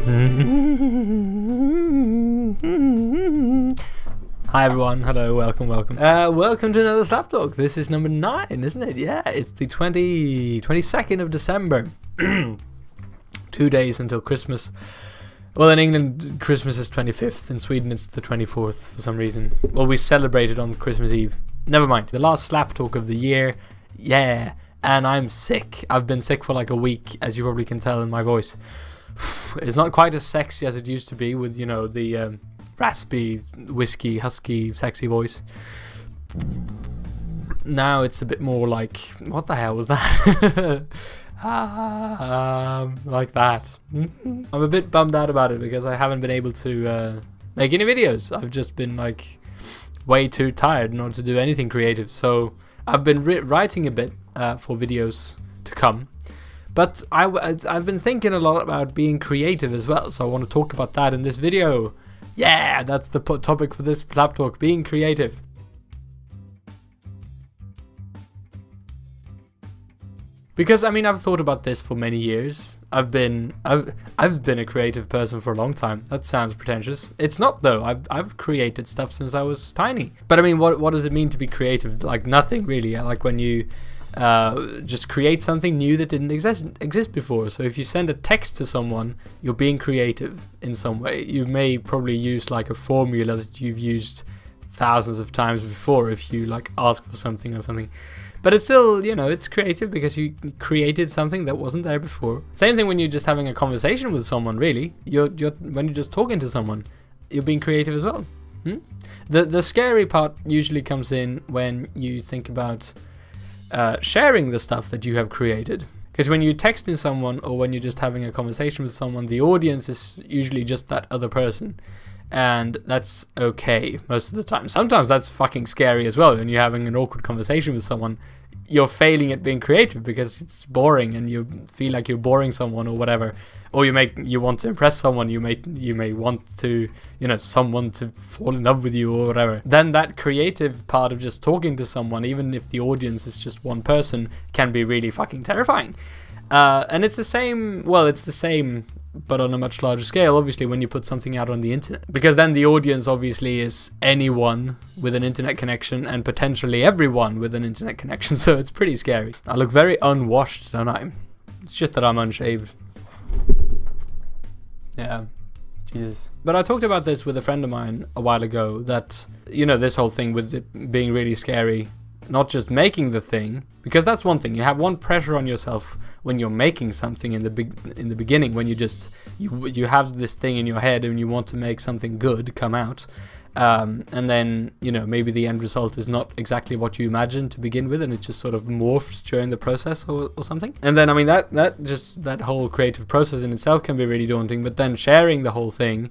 Hi everyone, hello, welcome. Welcome to another SlapTalk. This is number 9, isn't it? Yeah, it's the 22nd of December. 2 days until Christmas. Well, in England, Christmas is 25th. In Sweden, it's the 24th for some reason. Well, we celebrated on Christmas Eve. Never mind. The last SlapTalk of the year. Yeah, and I'm sick. I've been sick for like a week, as you probably can tell in my voice. It's not quite as sexy as it used to be with, you know, the raspy, whiskey, husky, sexy voice. Now it's a bit more like, what the hell was that? Like that. I'm a bit bummed out about it because I haven't been able to make any videos. I've just been like way too tired in order to do anything creative. So I've been writing a bit for videos to come. But I've been thinking a lot about being creative as well. So I want to talk about that in this video. Yeah, that's the topic for this SlapTalk, being creative. Because I mean, I've thought about this for many years. I've been a creative person for a long time. That sounds pretentious. It's not though. I've created stuff since I was tiny. But I mean, what does it mean to be creative? Like nothing really. Like when you just create something new that didn't exist before. So if you send a text to someone, you're being creative in some way. You may probably use like a formula that you've used thousands of times before if you like ask for something or something. But it's still, you know, it's creative because you created something that wasn't there before. Same thing when you're just having a conversation with someone, really. When you're just talking to someone, you're being creative as well. The scary part usually comes in when you think about sharing the stuff that you have created. Because when you're texting someone or when you're just having a conversation with someone, the audience is usually just that other person. And that's okay most of the time. Sometimes that's fucking scary as well. When you're having an awkward conversation with someone, you're failing at being creative because it's boring and you feel like you're boring someone or whatever. Or you want to impress someone, you may want to, you know, someone to fall in love with you or whatever. Then that creative part of just talking to someone, even if the audience is just one person, can be really fucking terrifying. And it's the same, but on a much larger scale, obviously, when you put something out on the internet. Because then the audience obviously is anyone with an internet connection and potentially everyone with an internet connection. So it's pretty scary. I look very unwashed, don't I? It's just that I'm unshaved. Yeah, Jesus. But I talked about this with a friend of mine a while ago, that, you know, this whole thing with it being really scary, not just making the thing, because that's one thing. You have one pressure on yourself when you're making something in the beginning, when you have this thing in your head and you want to make something good come out. And then, you know, maybe the end result is not exactly what you imagined to begin with, and it just sort of morphs during the process or something. And then, I mean, that whole creative process in itself can be really daunting, but then sharing the whole thing,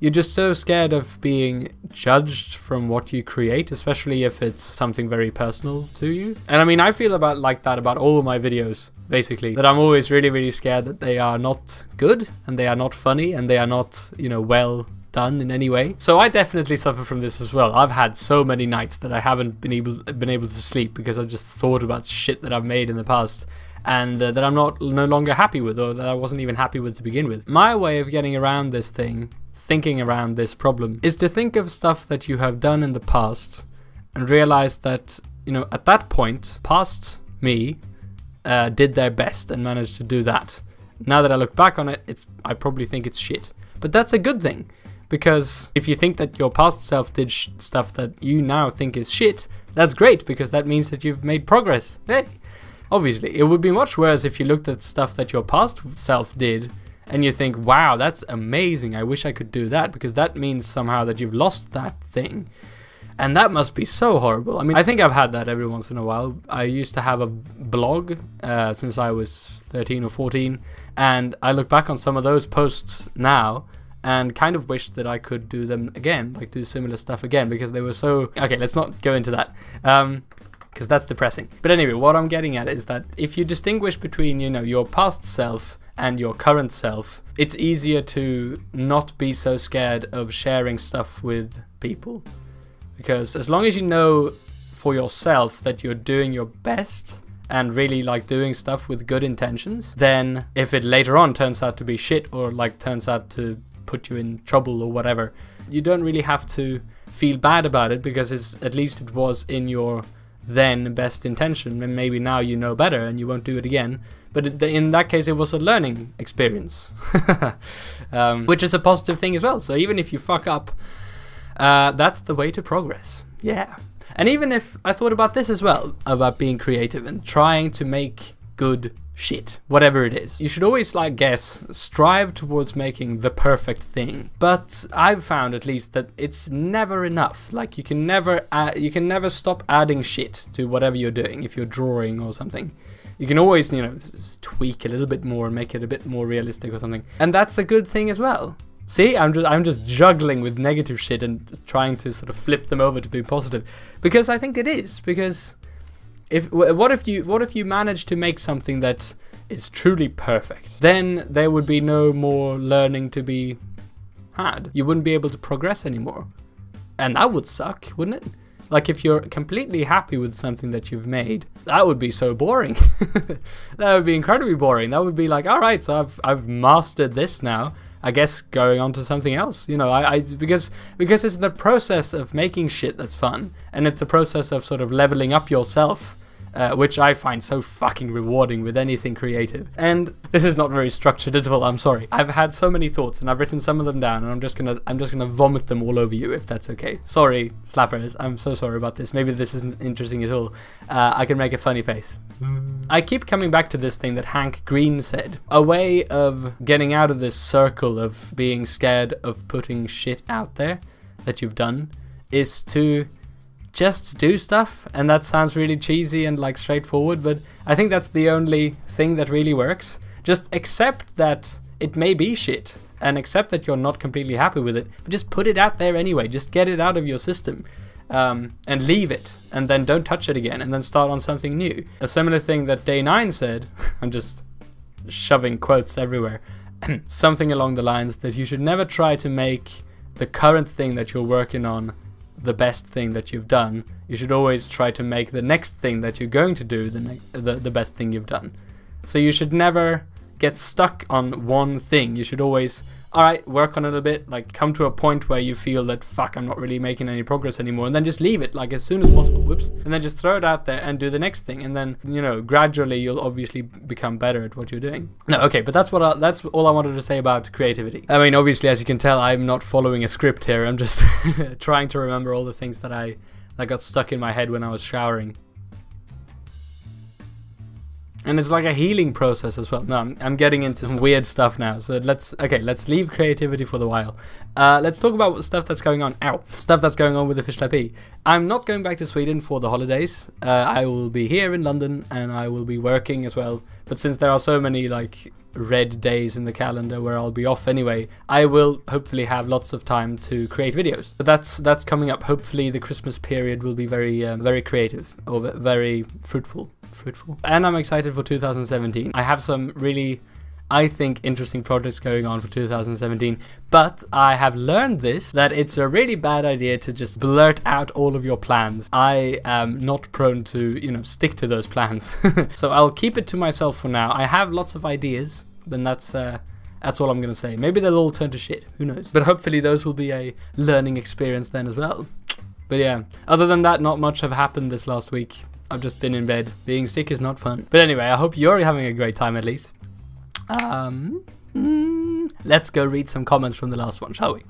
you're just so scared of being judged from what you create, especially if it's something very personal to you. And I mean, I feel like that about all of my videos, basically, that I'm always really, really scared that they are not good and they are not funny and they are not, you know, well done in any way. So I definitely suffer from this as well. I've had so many nights that I haven't been able to sleep because I've just thought about shit that I've made in the past and that I'm no longer happy with, or that I wasn't even happy with to begin with. My way of getting around this thing, thinking around this problem, is to think of stuff that you have done in the past and realize that, you know, at that point, past me did their best and managed to do that. Now that I look back on it, I probably think it's shit. But that's a good thing, because if you think that your past self did stuff that you now think is shit, that's great, because that means that you've made progress. Hey, obviously, it would be much worse if you looked at stuff that your past self did and you think, wow, that's amazing, I wish I could do that, because that means somehow that you've lost that thing. And that must be so horrible. I mean, I think I've had that every once in a while. I used to have a blog since I was 13 or 14, and I look back on some of those posts now and kind of wish that I could do them again, like do similar stuff again, because they were so... Okay, let's not go into that, because that's depressing. But anyway, what I'm getting at is that if you distinguish between, you know, your past self and your current self, it's easier to not be so scared of sharing stuff with people. Because as long as you know for yourself that you're doing your best and really like doing stuff with good intentions, then if it later on turns out to be shit or like turns out to put you in trouble or whatever, you don't really have to feel bad about it, because at least it was in your then best intention, and maybe now you know better and you won't do it again. But in that case, it was a learning experience, which is a positive thing as well. So even if you fuck up, that's the way to progress. Yeah. And even if I thought about this as well, about being creative and trying to make good shit, whatever it is, you should always, like, strive towards making the perfect thing. But I've found, at least, that it's never enough. Like, you can never stop adding shit to whatever you're doing. If you're drawing or something, you can always, you know, tweak a little bit more and make it a bit more realistic or something. And that's a good thing as well. See, I'm just juggling with negative shit and trying to sort of flip them over to be positive, because I think it is. Because what if you manage to make something that is truly perfect, then there would be no more learning to be had. You wouldn't be able to progress anymore, and that would suck, wouldn't it? Like, if you're completely happy with something that you've made, that would be so boring. That would be incredibly boring. That would be like, all right, so I've mastered this now. I guess going on to something else, you know, because it's the process of making shit that's fun, and it's the process of sort of leveling up yourself, which I find so fucking rewarding with anything creative. And this is not very structured at all, I'm sorry. I've had so many thoughts and I've written some of them down, and I'm just gonna vomit them all over you, if that's okay. Sorry, slappers, I'm so sorry about this. Maybe this isn't interesting at all. I can make a funny face. I keep coming back to this thing that Hank Green said. A way of getting out of this circle of being scared of putting shit out there that you've done is to just do stuff. And that sounds really cheesy and like straightforward, but I think that's the only thing that really works. Just accept that it may be shit, and accept that you're not completely happy with it, but just put it out there anyway. Just get it out of your system. And leave it, and then don't touch it again, and then start on something new. A similar thing that Day 9 said, I'm just shoving quotes everywhere, something along the lines that you should never try to make the current thing that you're working on the best thing that you've done. You should always try to make the next thing that you're going to do the best thing you've done. So you should never get stuck on one thing. You should always, all right, work on it a bit, like come to a point where you feel that, fuck, I'm not really making any progress anymore, and then just leave it, like as soon as possible, whoops, and then just throw it out there and do the next thing, and then, you know, gradually you'll obviously become better at what you're doing. No, okay, but that's all I wanted to say about creativity. I mean, obviously, as you can tell, I'm not following a script here. I'm just trying to remember all the things that got stuck in my head when I was showering. And it's like a healing process as well. No, I'm getting into some weird stuff now. So let's leave creativity for the while. Let's talk about stuff that's going on. Stuff that's going on with the Fish IP. I'm not going back to Sweden for the holidays. I will be here in London, and I will be working as well. But since there are so many like red days in the calendar where I'll be off anyway, I will hopefully have lots of time to create videos. But that's coming up. Hopefully the Christmas period will be very creative, or very fruitful. And I'm excited for 2017. I have some really, I think, interesting projects going on for 2017, but I have learned that it's a really bad idea to just blurt out all of your plans. I am not prone to, you know, stick to those plans. So I'll keep it to myself for now. I have lots of ideas, then that's all I'm gonna say. Maybe they'll all turn to shit, who knows? But hopefully those will be a learning experience then as well. But yeah, other than that, not much have happened this last week. I've just been in bed. Being sick is not fun. But anyway, I hope you're having a great time at least. Let's go read some comments from the last one, shall we?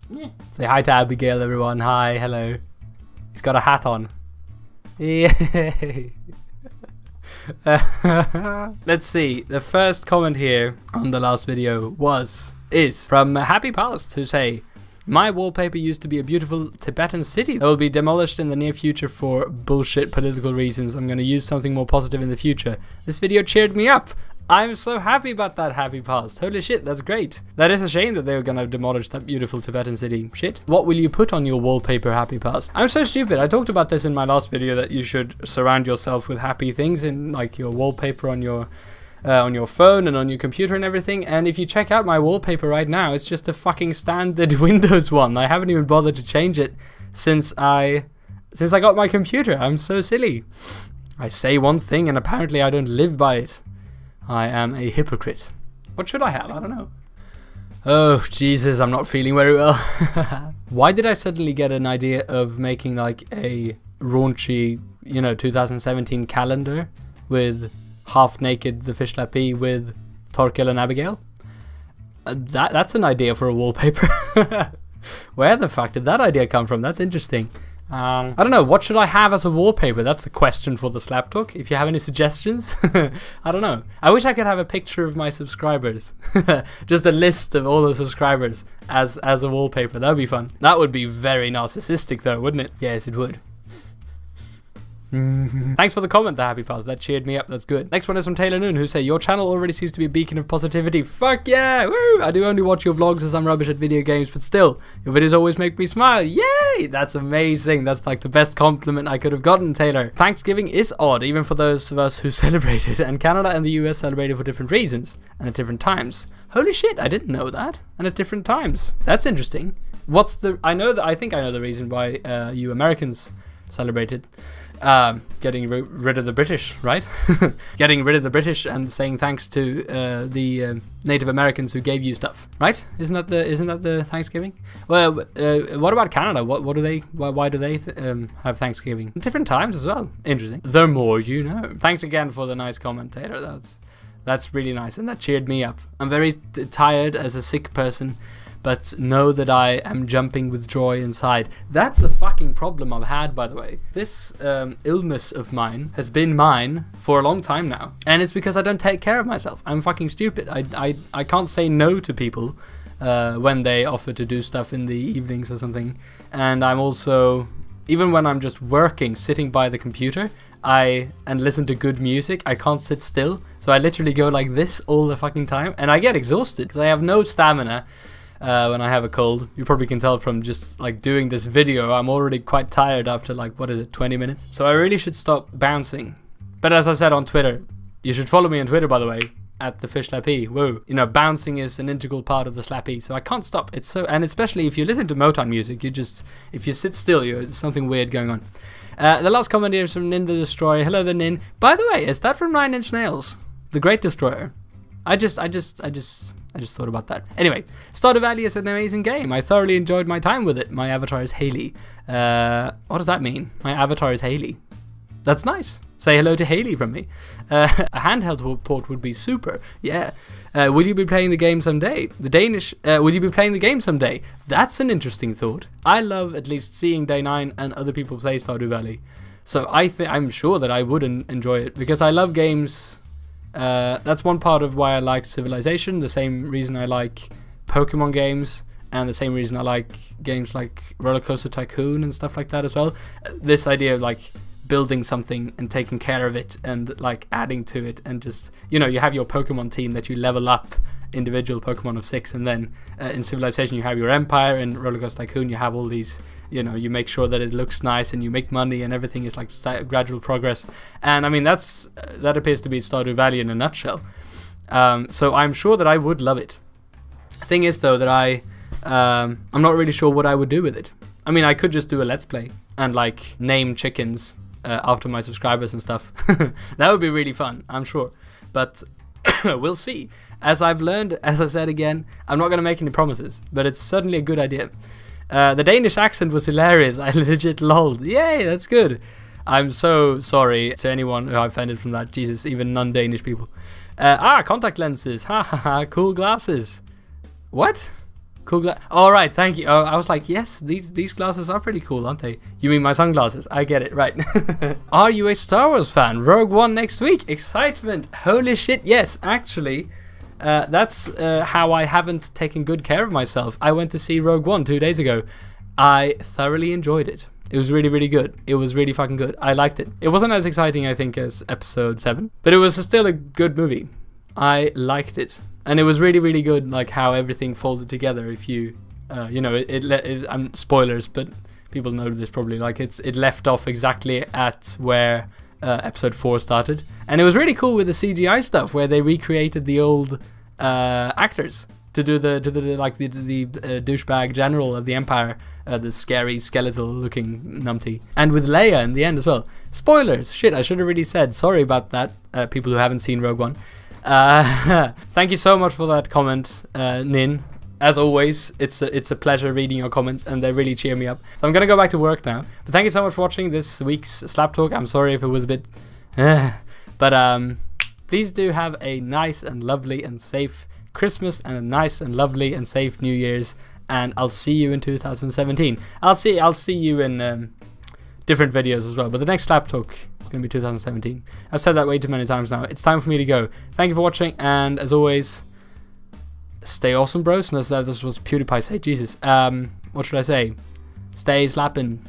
Yeah. Say hi to Abigail, everyone. Hi, hello. He's got a hat on. Yay. Let's see. The first comment here on the last video is from Happy Past, who say, my wallpaper used to be a beautiful Tibetan city that will be demolished in the near future for bullshit political reasons. I'm going to use something more positive in the future. This video cheered me up. I'm so happy about that, Happy Past. Holy shit, that's great. That is a shame that they were going to demolish that beautiful Tibetan city. Shit. What will you put on your wallpaper, Happy Past? I'm so stupid. I talked about this in my last video, that you should surround yourself with happy things in like your wallpaper on your phone and on your computer and everything. And if you check out my wallpaper right now, it's just a fucking standard Windows one. I haven't even bothered to change it since I got my computer. I'm so silly. I say one thing and apparently I don't live by it. I am a hypocrite. What should I have? I don't know. Oh, Jesus, I'm not feeling very well. Why did I suddenly get an idea of making like a raunchy, 2017 calendar with half naked the fish lappy with Torkel and Abigail? That's an idea for a wallpaper. Where the fuck did that idea come from? That's interesting. I don't know, what should I have as a wallpaper? That's the question for the SlapTalk. If you have any suggestions, I don't know. I wish I could have a picture of my subscribers. Just a list of all the subscribers as a wallpaper. That would be fun. That would be very narcissistic though, wouldn't it? Yes, it would. Thanks for the comment, the Happy Pals. That cheered me up. That's good. Next one is from Taylor Noon, who say, your channel already seems to be a beacon of positivity. Fuck yeah! Woo! I do only watch your vlogs as I'm rubbish at video games, but still, your videos always make me smile. Yay! That's amazing. That's like the best compliment I could have gotten, Taylor. Thanksgiving is odd, even for those of us who celebrate it, and Canada and the US celebrate it for different reasons and at different times. Holy shit, I didn't know that. And at different times. That's interesting. I think I know the reason why you Americans celebrated. Getting rid of the British, right? Getting rid of the British and saying thanks to the Native Americans who gave you stuff, right? Isn't that the Thanksgiving? Well, what about Canada? What do they? Why do they have Thanksgiving? Different times as well. Interesting. The more you know. Thanks again for the nice comment, Taylor. That's really nice, and that cheered me up. I'm very tired as a sick person, but know that I am jumping with joy inside. That's a fucking problem I've had, by the way. This illness of mine has been mine for a long time now. And it's because I don't take care of myself. I'm fucking stupid. I can't say no to people when they offer to do stuff in the evenings or something. And I'm also, even when I'm just working, sitting by the computer, and listen to good music, I can't sit still. So I literally go like this all the fucking time. And I get exhausted because I have no stamina. When I have a cold. You probably can tell from just like doing this video, I'm already quite tired after 20 minutes. So I really should stop bouncing. But as I said on Twitter, you should follow me on Twitter, by the way, at the fish slappy. Whoa. Bouncing is an integral part of the slappy, so I can't stop. It's so, and especially if you listen to Motown music, if you sit still, there's something weird going on. The last comment here is from Nin the Destroyer. Hello there, Nin. By the way, is that from 9 Inch Nails? The Great Destroyer. I just thought about that. Anyway, Stardew Valley is an amazing game. I thoroughly enjoyed my time with it. My avatar is Haley. What does that mean? My avatar is Haley. That's nice. Say hello to Haley from me. A handheld port would be super. Yeah. Will you be playing the game someday? Will you be playing the game someday? That's an interesting thought. I love at least seeing Day9 and other people play Stardew Valley. So I'm sure that I would enjoy it because I love games. That's one part of why I like Civilization, the same reason I like Pokemon games, and the same reason I like games like Roller Coaster Tycoon and stuff like that as well. This idea of building something and taking care of it and adding to it, and just you have your Pokemon team that you level up, individual Pokemon of 6, and then in Civilization you have your empire, and Roller Coaster Tycoon you have all these, you make sure that it looks nice and you make money and everything is gradual progress. And I mean that appears to be Stardew Valley in a nutshell. So I'm sure that I would love it. Thing is though that I'm not really sure what I would do with it. I mean, I could just do a let's play and name chickens after my subscribers and stuff. That would be really fun, I'm sure. But we'll see. As I've learned, as I said again, I'm not going to make any promises, but it's certainly a good idea. The Danish accent was hilarious. I legit lolled. Yay, that's good. I'm so sorry to anyone who I offended from that. Jesus, even non-Danish people. Contact lenses. Ha ha ha. Cool glasses. What? Cool all right, thank you. I was like, yes, these glasses are pretty cool, aren't they? You mean my sunglasses? I get it, right. Are you a Star Wars fan? Rogue One next week. Excitement. Holy shit, yes, actually. That's how I haven't taken good care of myself. I went to see Rogue One 2 days ago. I thoroughly enjoyed it. It was really, really good. It was really fucking good. I liked it. It wasn't as exciting, I think, as Episode 7, but it was still a good movie. I liked it. And it was really, really good, how everything folded together. If you, spoilers, but people know this probably. It left off exactly at where Episode 4 started, and it was really cool with the CGI stuff where they recreated the old actors. to do the douchebag general of the Empire, the scary skeletal looking numpty, and with Leia in the end as well. Spoilers! Shit, I should have really said. Sorry about that, people who haven't seen Rogue One. Thank you so much for that comment, Nin. As always, it's a pleasure reading your comments, and they really cheer me up. So I'm gonna go back to work now. But thank you so much for watching this week's SlapTalk. I'm sorry if it was a bit, but please do have a nice and lovely and safe Christmas and a nice and lovely and safe New Year's. And I'll see you in 2017. I'll see you in different videos as well. But the next SlapTalk is gonna be 2017. I've said that way too many times now. It's time for me to go. Thank you for watching, and as always, stay awesome, bros. And this was PewDiePie say. Jesus. What should I say? Stay slapping.